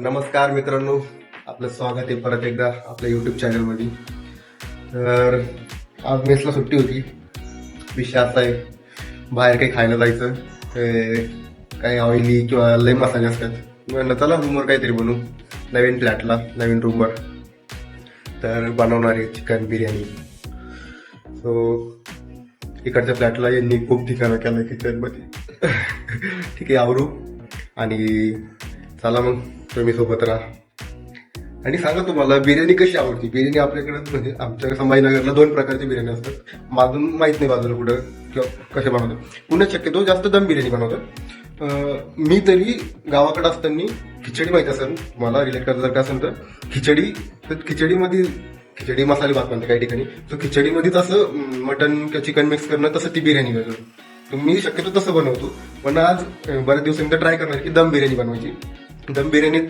नमस्कार मित्रांनो, आपलं स्वागत आहे परत एकदा आपल्या यूट्यूब चॅनलमध्ये. तर आज मेसला सुट्टी होती. विषय असा आहे, बाहेर काही खायला जायचं, काही ऑइली किंवा लय मसाले असतात. म्हणलं चला रूमवर काहीतरी बनवू, नवीन फ्लॅटला नवीन रूमवर. तर बनवणार आहे चिकन बिर्याणी. सो इकडच्या फ्लॅटला यांनी खूप ठिकाणं केलं किचनमध्ये. ठीक आहे, आवरू आणि चला मग तुम्ही सोबत राहा आणि सांगा तुम्हाला बिर्याणी कशी आवडती. बिर्याणी आपल्याकडे म्हणजे आमच्या संभाजीनगरला 2 प्रकारची बिर्याणी असतात. माझून माहित नाही बाजूला कुठं किंवा कसे बनवतात. पुण्यात शक्यतो जास्त दम बिर्याणी बनवतात. मी तरी गावाकडे असताना खिचडी माहिती असेल मला, रिलेट करत जर का असेल तर खिचडीमध्ये खिचडी मसाले भात म्हणते काही ठिकाणी. तर खिचडीमध्येच असं मटन किंवा चिकन मिक्स करणं, तसं ती बिर्याणी करतो. मी शक्यतो तसं बनवतो. पण आज बऱ्याच दिवसांनी ट्राय करणार की दम बिर्याणी बनवायची. दम बिर्याणीत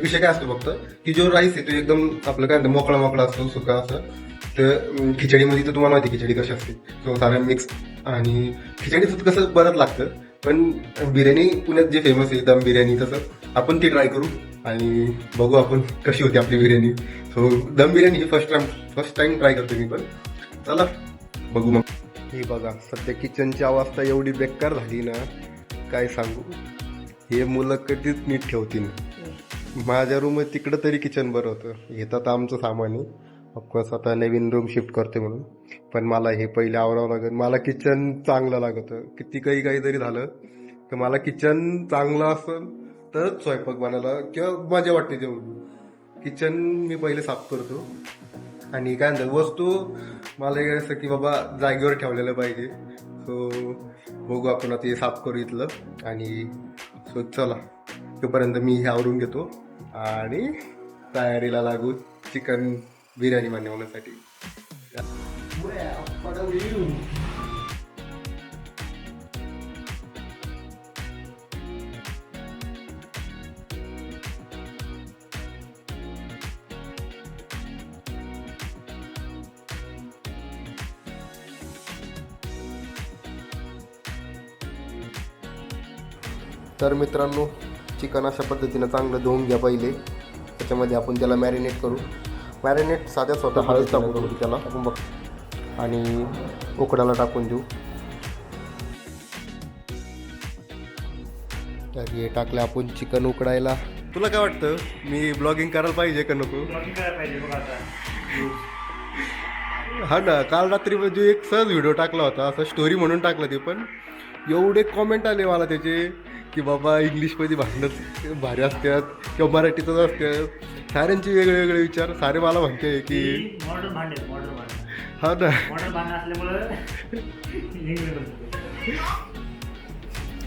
विषय काय असतो फक्त की जो राईस आहे तो एकदम आपलं काय म्हणतं मोकळा मोकळा असतो, सुका असं. तर खिचडीमध्ये तर तुम्हाला माहिती खिचडी कशी असते, तो सारा मिक्स. आणि खिचडीचं कसं बरंच लागतं. पण बिर्याणी पुण्यात जे फेमस आहे दम बिर्याणी, तसं आपण ती ट्राय करू आणि बघू आपण कशी होती आपली बिर्याणी. सो दम बिर्याणी ही फर्स्ट टाइम ट्राय करतो मी. पण चला बघू मग. हे बघा, सध्या किचनची अवस्था एवढी बेकार झाली ना, काय सांगू. हे मुलं कधीच नीट ठेवतील. माझ्या रूम तिकडं तरी किचन बरं होतं. येतात आमचं सामान आहे. ऑफकोर्स आता नवीन रूम शिफ्ट करते म्हणून. पण मला हे पहिले आवरावं लागेल. मला किचन चांगलं लागतं. किती काही जरी झालं तर मला किचन चांगलं असेल तरच स्वयंपाक बनायला किंवा मजा वाटते जेवण. किचन मी पहिले साफ करतो. आणि काय म्हणतात वस्तू मला हे असं की बाबा जागेवर ठेवलेलं पाहिजे. सो बघू आपण आता हे साफ करू इथलं. आणि सो चला तोपर्यंत मी हे आवरून घेतो आणि तयारीला लागू चिकन बिर्याणी बनवण्यासाठी. तर मित्रांनो, चिकन अशा पद्धतीनं चांगलं धुवून घ्या पहिले. त्याच्यामध्ये आपण त्याला मॅरिनेट करू. मॅरिनेट साध्या स्वतः हळद टाकू त्याला आपण बघ आणि उकडायला टाकून देऊ. तर हे टाकलं आपण चिकन उकडायला. तुला काय वाटतं, मी ब्लॉगिंग करायला पाहिजे का नको? हा ना, काल रात्री म्हणजे एक सहज व्हिडिओ टाकला होता, असं स्टोरी म्हणून टाकलं ते. पण एवढे कॉमेंट आले मला त्याचे की बाबा इंग्लिशमध्ये भांडणं भारी असतात किंवा मराठीतच असतात. साऱ्यांचे वेगळे विचार. सारे मला म्हणते की हा ना,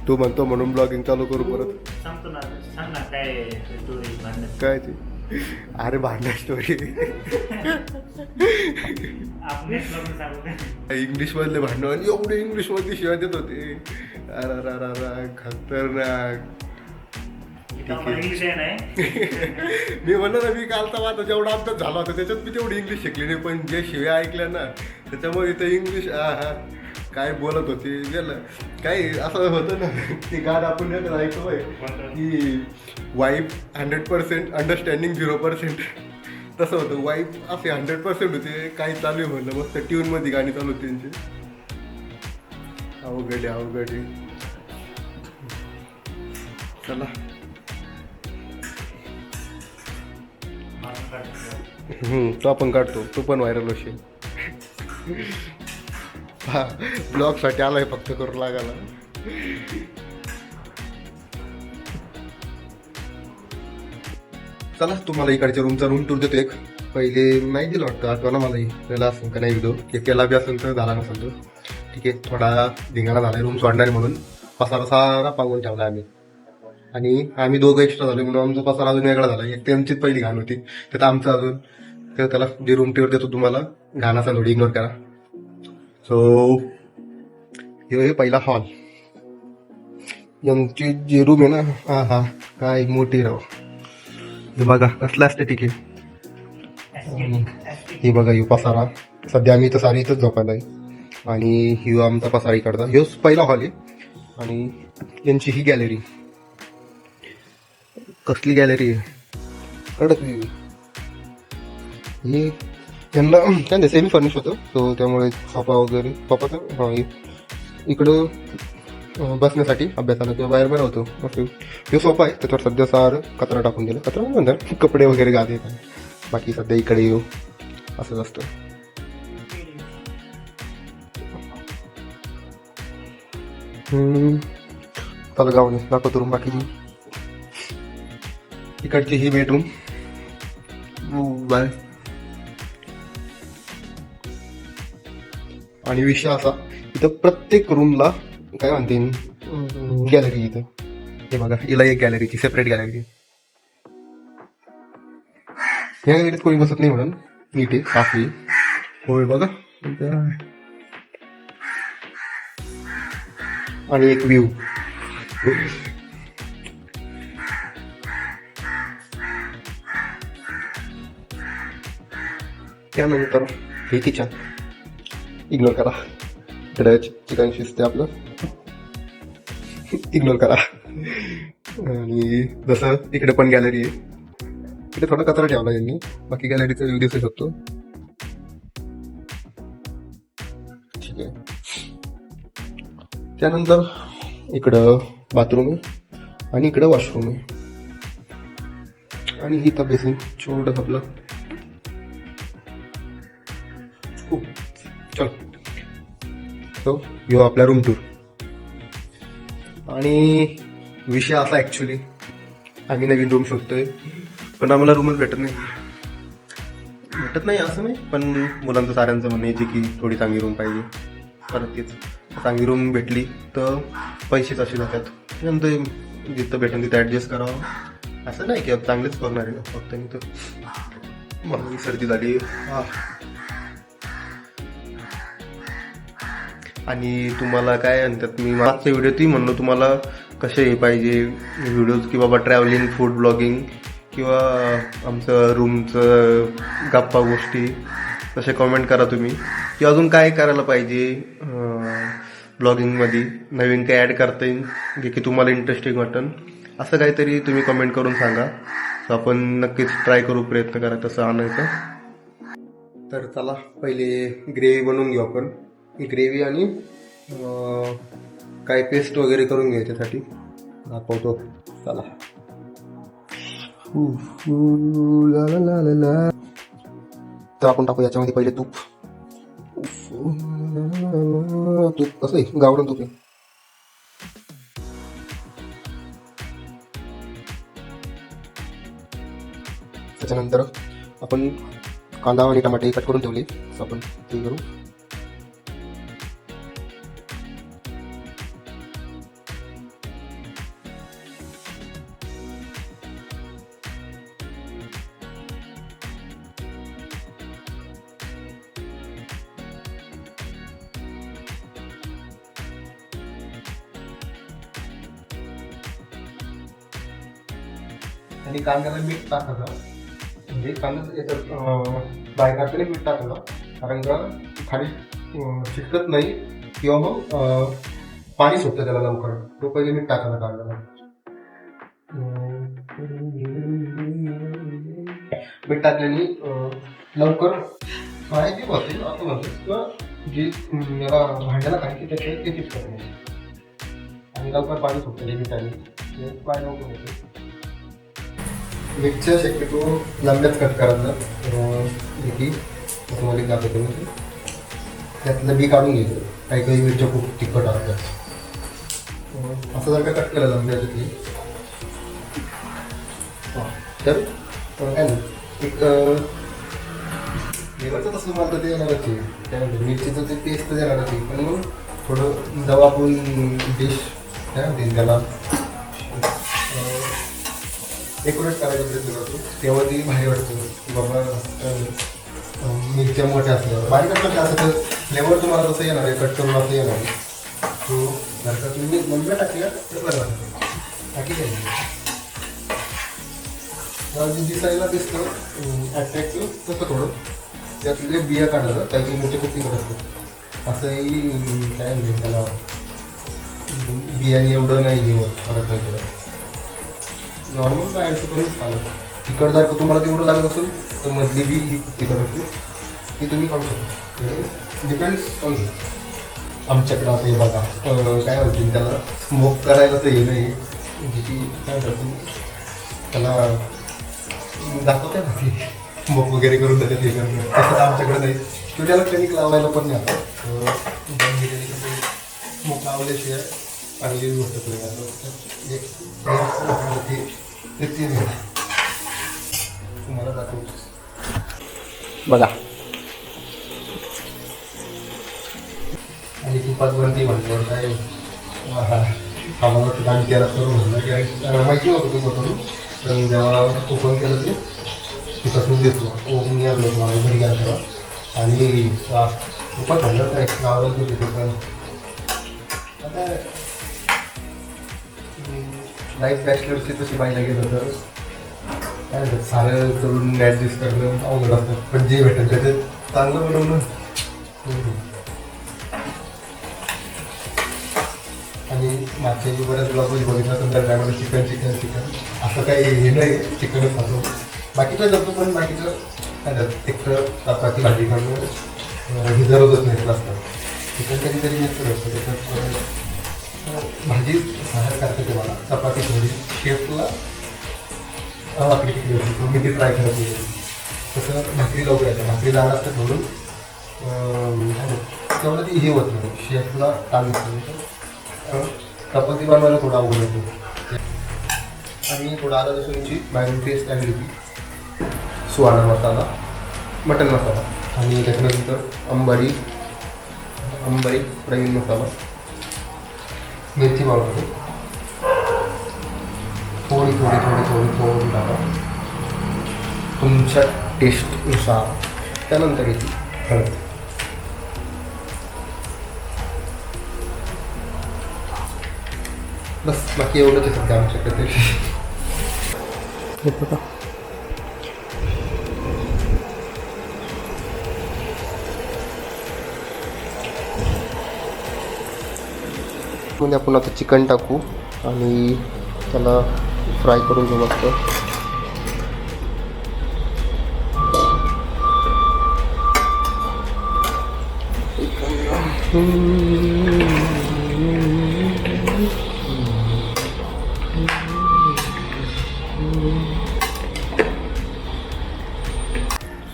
तू म्हणतो म्हणून ब्लॉगिंग चालू करू परत. काय ते, अरे भांडण स्टोरी इंग्लिश मधले भांडण, एवढे इंग्लिश मध्ये शिवाय देत होते. अरे खतरनाक. मी म्हणलं ना, मी कालचा माझा जेवढा अभ्यास झाला होता त्याच्यात मी तेवढी इंग्लिश शिकली नाही. पण जे शिव्या ऐकल्या ना त्याच्यामुळे इथं इंग्लिश काय बोलत होते गेलं. काही असं होतं ना की गाणं आपण ऐकतोय की वाईफ 100% अंडरस्टँडिंग 0%. तसं होतं. वाईफ असे 100% होते. काही चालू आहे म्हणलं, मस्त ट्यूनमध्ये गाणी चालू होती त्यांची. अवघड आहे. चला तो आपण काढतो. तो पण व्हायरल होशील. हा ब्लॉगसाठी आलाय फक्त करू लागायला. चला तुम्हाला इकडच्या रूम टूर देतो. एक पहिले नाही दिलं वाटतं, आठवणा मला त्याला असेल का नाही व्हिडिओ, की केला बी असेल तर झाला नसेल तर ठीक आहे. थोडा धिंगाणा झाला रूम सोडणार म्हणून पसारा सारा पांगून ठेवला आम्ही. आणि आम्ही दोघं एक्स्ट्रा झाले म्हणून आमचा पसारा अजून वेगळा झाला. एक त्यांचीच पहिली घाण होती, त्यात आमचं अजून. तर त्याला जे रूम टूर देतो तुम्हाला, घाण असा थोडी इग्नोर करा. सो हे पहिला हॉल. यांची जे रूम आहे ना, हा काय मोठी राव. हे बघा कसलं असते ठीक आहे. हे बघा ही पसारा. सध्या आम्ही इथं सारी इथंच झोपायला आहे. आणि ही आमचा पसारा इकडचा. ह्यो पहिला हॉल आहे. आणि यांची ही गॅलरी. कसली गॅलरी आहे कडक वेगळी. हे त्यांना काय सेमी फर्निश होतं, सो त्यामुळे सोफा वगैरे सोफाचं हां इकडं बसण्यासाठी अभ्यासाला किंवा बाहेर बरं होतो. ओके, हे सोफा आहे, त्याच्यावर सध्या सारं कचरा टाकून दिलं. कचरा म्हणतात कपडे वगैरे गादी. बाकी सध्या इकडे येऊ असंच असतं. चला गावने दाखवतो रूम बाकीची. इकडची ही बेडरूम बाय. आणि विषय असा, इथं प्रत्येक रूमला काय म्हणते गॅलरी. इथं हे बघा, हिला एक गॅलरीची सेपरेट गॅलरी. या गॅलरीत कोणी बसत नाही म्हणून नीट आहे, साफ आहे. होय बघा. आणि एक व्ह्यू. त्यानंतर हे किचन इग्नोर करा. इकडे चिकन शिजते आपलं, इग्नोर करा. आणि जसं इकडे पण गॅलरी आहे, इकडे थोडा कचरा ठेवला यांनी, बाकी गॅलरीचा व्ह्यू दिसू शकतो. ठीक आहे. त्यानंतर इकडं बाथरूम आहे आणि इकडं वॉशरूम आहे. आणि ही तर बेसिन छोटं आपलं. चल सो यो आपला रूम टूर. आणि विषय असा ॲक्च्युली, आम्ही नवीन रूम शोधतोय पण आम्हाला रूमच भेटत नाही असं नाही, पण मुलांचं साऱ्यांचं म्हणणं आहे की थोडी चांगली रूम पाहिजे. परत तीच चांगली रूम भेटली तर पैसेच असे जातात. नंतर जिथं भेटेल तिथं ॲडजस्ट करावं. असं नाही की चांगलेच करणार आहे, फक्त मी तर मला सर्दी झाली. आणि तुम्हाला काय म्हणतात, मी मागच्या व्हिडिओतही म्हणलो तुम्हाला कसे हे पाहिजे व्हिडिओज, की बाबा ट्रॅव्हलिंग, फूड ब्लॉगिंग किंवा आमचं रूमचं गप्पा गोष्टी, तसे कॉमेंट करा तुम्ही. की अजून काय करायला पाहिजे ब्लॉगिंगमध्ये, नवीन काय ॲड करता येईल जे की तुम्हाला इंटरेस्टिंग वाटेल, असं काहीतरी तुम्ही कमेंट करून सांगा. तर आपण नक्कीच ट्राय करू, प्रयत्न करा तसं आणायचं. तर चला पहिले ग्रेव्ही बनवून घेऊ आपण. ही ग्रेव्ही आणि काय पेस्ट वगैरे करून घ्या, त्यासाठी दाखवतो. चला. तर आपण टाकू याच्यामध्ये पहिले तूप. तूप कसं आहे, गावरान तूप आहे. त्याच्यानंतर आपण कांदा आणि टमाटे कट करून ठेवले, आपण ते करू. आणि कांद्याला मीठ टाकायचं, म्हणजे कांदा याच्यात फ्राय करताना मीठ टाकायचं, कारण का खाली चिटकत नाही किंवा मग पाणी सुटतं त्याला लवकर. तो पहिले मीठ टाकायचं कांद्याला. मीठ टाकल्याने लवकर फ्राय जे होते असं म्हणतो, किंवा जी याला भांड्याला खायची त्याच्या ते चिटकत नाही आणि लवकर पाणी सुटतं मीठाने, फ्राय लवकर होते. मिरच्या शक्यतो लांब्याच कट करायचं, की तुम्हाला दाखवतो मी. त्यातलं बी काढून घ्यायचं. काही काही मिरच्या खूप तिखट असतात, असं जर का कट केलं लांब्या त्यातली तर काय नाही, एक लिव्हरचं तसं मला ते येणारच आहे. त्यानंतर मिरचीचं ते पेस्ट देणारच आहे, पण मग थोडं जेव्हा आपण डिश काय म्हणते त्याला डेकोरेट करायचा प्रयत्न करतो, तेव्हा ती भारी वाटतं. बाबा मिरच्या मोठ्या असल्यावर, बारीक असल्या असं तर फ्लेवर तुम्हाला तसं येणार आहे, कट करून असं येणार आहे. तो जर का तुम्ही लंब्या टाकल्या तर बरं वाटतं. बाकी काही नाही, दिसायला दिसतं ॲट्रॅक्टिव्ह तसं थोडं त्यातले बिया काढायचं. काही मोठे कुकिंग करतात असंही काय म्हणजे त्याला बियाणे एवढं नाही घेऊन फरक नाही केलं, नॉर्मल ॲड करून चालतं. तिखट जर का तुम्हाला तेवढं लागत असेल तर मधली बी तिखट असते ती तुम्ही खाऊ शकता, डिपेंड्स ऑन. आमच्याकडं आता हे बघा काय म्हणतील त्याला, स्मोक करायला तर हे नाही म्हणजे की काय करतो त्याला दाखवते ना की स्मोक वगैरे करून त्याच्यात हे करणं, तसं तर आमच्याकडे नाही. किंवा त्याला कणिक लावायला पण नाही आता स्मोक लावल्याशिवाय चांगली गोष्ट नाही असं एक ते तुम्हाला दाखवतो बघा. आणि तुपात बनते म्हटल्यावर काय आम्हाला वाटतं आम्ही त्याला करून म्हटलं की माहिती नव्हतं तू करून, पण जेव्हा ओपन केलं ते तिथं देतो ओपन घ्यायला मला घरी घ्यायला तेव्हा आणि तुपात म्हटलं काय गावाला तू देतो. पण आता लाईफ बॅचलरची तशी पाहायला गेलं तर काय म्हणतात सारं करून ॲडजस्ट करणं अवघड असतं, पण जे भेटेल त्याच्यात चांगलं बनवणं. आणि मागच्या जी बऱ्याच ब्लॉगमध्ये बघितलं नंतर काय चिकन असं काही हे नाही, चिकनच खातो बाकीचं जपतो, पण बाकीचं काय झालं एक चपाती भाजी करणं ही जरूरच नाही असतं. चिकन कधीतरी नसतं असतं त्याच्यात भाजी बाहेर करते ते मला चपाती थोडी शेफला वाकडी टिकली होती मी ती ट्राय करत नाही. तसं भाकरी लवकर येतं, भाकरी जाणार असतं म्हणून तेवढं ती हे होत नाही, शेफला ताण नसतं. चपाती बनवायला थोडा अवघड होतो. आणि थोडा आला लसूणची बाहेरून टेस्ट आली होती, सुहाणा मसाला, मटन मसाला आणि त्याच्यानंतर अंबारी फ्राईड मसाला, मेथी पावडर थोडी टाका तुमच्या टेस्टनुसार. त्यानंतर येते हळद. बस बाकी एवढंच आहे सध्या आमच्याकडे. म्हणजे आपण आता चिकन टाकू आणि त्याला फ्राय करून घेऊ मस्त.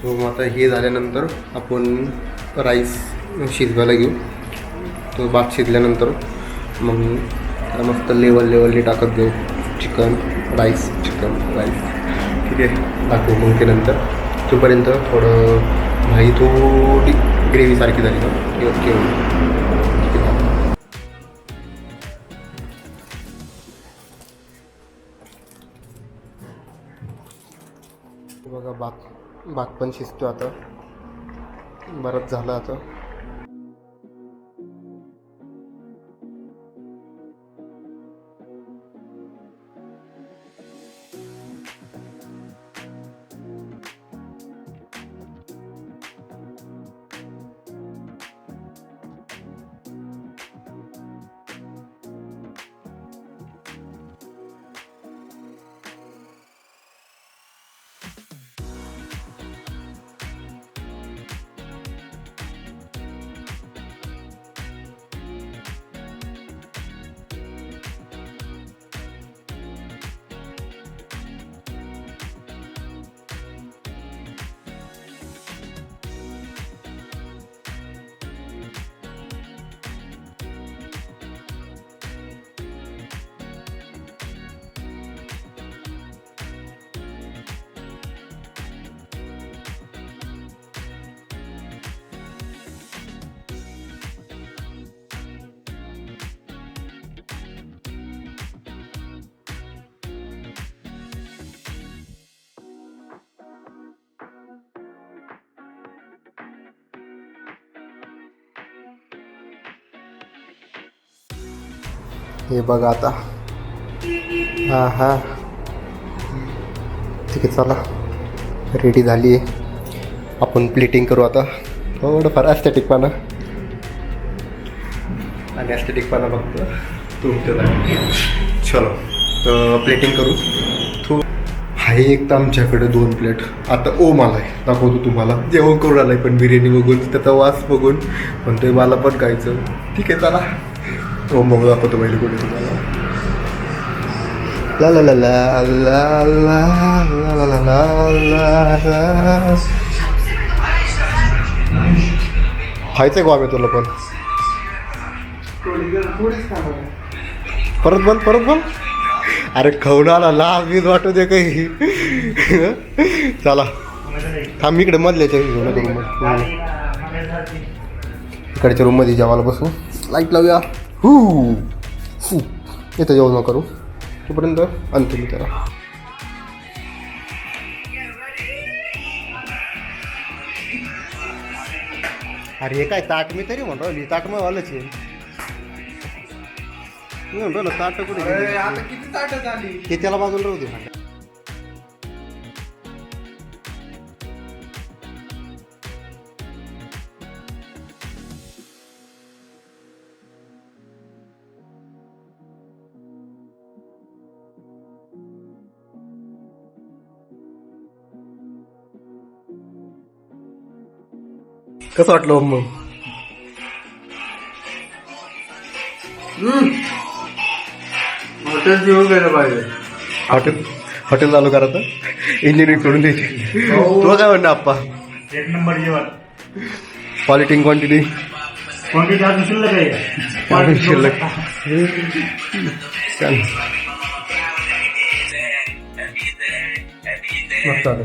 सो आता हे झाल्यानंतर आपण राईस शिजवायला घेऊ. तो भात शिजल्यानंतर मग त्याला मस्त लेवलने टाकत जाऊ चिकन राईस. ठीक आहे, टाकू मग ते नंतर तोपर्यंत थोडं भाई थोडी ग्रेव्हीसारखी झाली ना ओके. बघा भात पण शिजतो आता, बरंच झालं आता. हे बघा आता. हा ठीक आहे, चला रेडी झाली आहे. आपण प्लेटिंग करू आता. थोडंफार ॲस्थेटिकपणा आणि ॲस्थेटिकपणा बघतो तुमचं. चलो तर प्लेटिंग करू. आहे एक तर आमच्याकडे 2 प्लेट. आता ओम आलाय, दाखवतो तुम्हाला. जेवण करून आलाय पण बिर्याणी बघून, त्याचा वास बघून म्हणतोय मला पण खायचं. ठीक आहे चला, ओम बघू दाखवतो पहिले कुठे तुम्हाला. ला ला ला ला ला ला ला ला ला ला. खायचंय का आम्ही तुला पण? परत बोल. अरे खाऊन आला लाज वाटू दे काही. चला थांब, इकडे मधल्याच्या रूम इकडच्या रूम मध्ये जेवायला बसू. लाईट लावूया. इथं जेवण करू तोपर्यंत आणतो मी त्याला. अरे हे काय ताट मी तरी म्हणतो, ताट मग आलंच आहे. मी म्हणतो ना ताट कुठे आता किती ताट झाली हे त्याला बाजूला राहू दे. कसं वाटलं मग? हॉटेल जेवण गेलं पाहिजे. हॉटेल चालू करा तर इंजिनिअरिंग सोडून द्यायची. तुला काय म्हणणं आप्पा? 1 नंबर जेवण. क्वालिटी क्वांटिटी अजून शिल्लक आहे. शिल्लक. मस्त आलं.